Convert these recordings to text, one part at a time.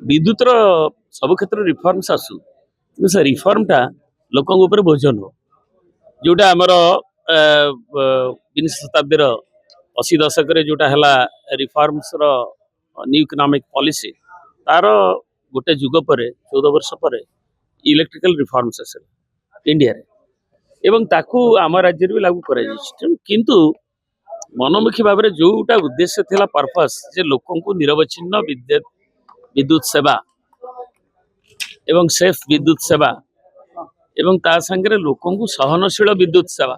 विद्युत सब क्षेत्र रिफॉर्म्स आसू कि से रिफॉर्मटा लोकों ऊपर बोझ नुह जोटा आमर विंश शताब्दी 80 दशक जोटा है रिफॉर्म्स न्यू इकोनॉमिक पॉलिसी तार गोटे जुग पर 14 वर्ष पर इलेक्ट्रिकल रिफॉर्म्स आस इंडिया रे एवं ताकू आम राज्य भी लागू कर किंतु मनमुखी भाव में जोटा उद्देश्य थिला पर्पस जे लोकों को निरवच्छिन्न विद्युत सेवा एवं सेफ विद्युत सेवा एवं ता संगे लोकों को सहनशील विद्युत सेवा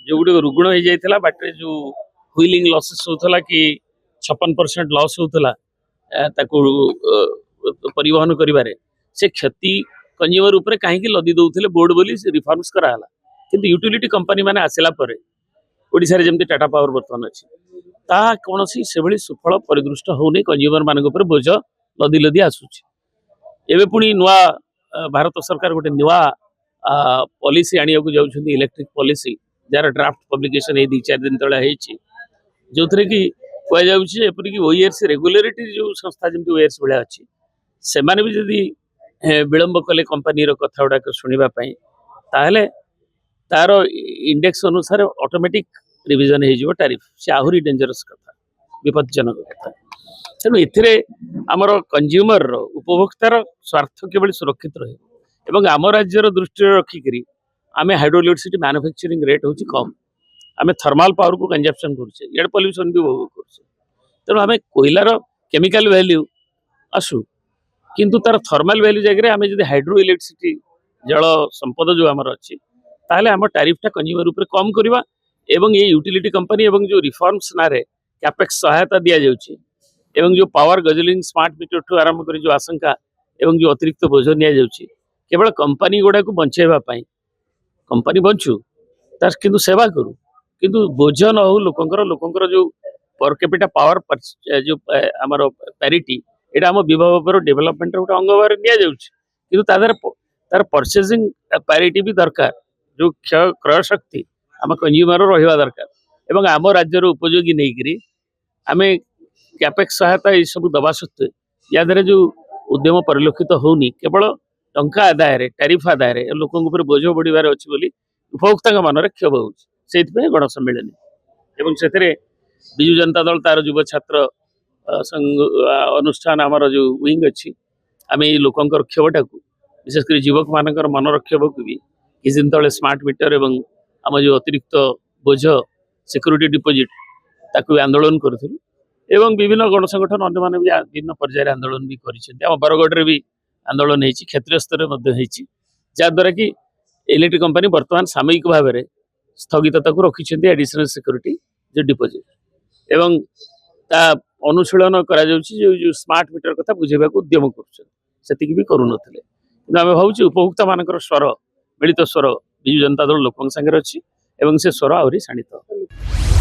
जो गुटे रुग्ण हो जाता बाटे जो व्हीलिंग लॉसेस होता कि 56% लॉस होता परिवहन करिबारे से क्षति कंज्यूमर उपरे कहीं लदी दौले बोर्ड बोली रिफॉर्म्स कराला किंतु यूटिलिटी कंपनी माने आसिला परे ओडिसा रे जेमती टाटा पावर बर्तमान अच्छी ता कौन से भली सुफल परिदृष्ट होनी कंज्यूमर मान बोझ लदी लदी आसूची एवं पुणी नुआ भारत सरकार गोटे नुआ पॉलिसी आनिया को जाउछन्ती इलेक्ट्रिक पॉलिसी जार ड्राफ्ट पब्लिकेशन ए 2-4 दिन तले हेछि जो थरे कि कह जाउछि एपरि कि ओईआरसी रेगुलेटरी जो संस्था जेमती ओईआरसी भले अछि से माने भी जदी विलंब कले कंपनी रो कथा उडा को सुनिबा पई ताहले तार इंडेक्स अनुसार ऑटोमेटिक रिविजन हो टैरिफ से आहरी डेंजरस कथा विपज्जनक कथा तेणु एथिरे आमर कंज्यूमर उपभोक्तार स्वार्थ केवल सुरक्षित रहे एवं आम राज्यर दृष्टि रखिक आम हाइड्रोइलेक्ट्रिसिटी मैन्युफैक्चरिंग रेट होची कम आम थर्माल पावर को कंजप्शन करुचे एड पॉल्यूशन भी भोग करुचे तेणु आम कोयलार केमिकल वैल्यू आसू किंतु तार थर्माल वैल्यू जगह आम जो हाइड्रो इलेक्ट्रिसिटी जल संपद जो आमर अच्छी ताहले आम टैरिफटा कंज्यूमर ऊपर कम करवा एवं ये यूटिलिटी कंपनी एवं जो रिफॉर्म्स ना रे कैपेक्स सहायता दिया जाउची एवं जो पावर गजलिंग स्मार्ट मीटर ठू आरंभ कर जो आशंका एवं जो अतिरिक्त बोझ नि जाउची केवल कंपनी गुड़ा को बंचेबा पाई कंपनी बंचू तार किंतु सेवा करू किंतु बोझ न हो लोकंकर जो पर कैपिटा पावर जो आमर पैरिटी एटा आम विभाग डेवलपमेंट गोटे अंग भाव नि जाउची किंतु तार परचेजिंग पैरिटी भी दरकार जो क्रय शक्ति आम कंज्यूमर रहा दरकार एवं आम राज्यर उपयोगी नहीं करी आम कैपेक्स सहायता ये सब दबा सत्वे या द्वारा जो उद्यम परिलक्षित होनी केवल टंका आदाय टैरिफ आदाय लोकों बोझ बढ़िबार अच्छी बोली उपभोक्ता मन क्षोभ होती गणसम्मेलन एवं से विजु जनता दल तार युव छात्र अनुष्ठान आमर जो विंग अच्छी आम ये लोकंर क्षोभटा को विशेषकर युवक मानकर मनर क्षोभ को भी किसी दिन तले स्मार्ट मीटर एवं आम जो अतिरिक्त बोझ सिक्यूरिटी डिपोजिट ताकू आंदोलन करूँ एवं विभिन्न गणसंगठन अन्य माने भी विभिन्न पर्यायर आंदोलन भी कर बरगढ़ भी आंदोलन होती क्षेत्रीय स्तर में जहाद्वारा कि इलेक्ट्रिक कंपनी बर्तमान सामयिक भाव में स्थगितता को रखिंट एडिशनल सिक्यूरिटी जो डिपोजिट एवं ता अनुशीलन करा जो स्मार्ट मीटर कथा बुझेबा को उद्यम कर भी करूँ आम भावुँ उपभोक्ता मानकर स्वर मिलित स्वर विजु जनता दल लोकों संगे अच्छी एवं से स्वर आहरी शाणित।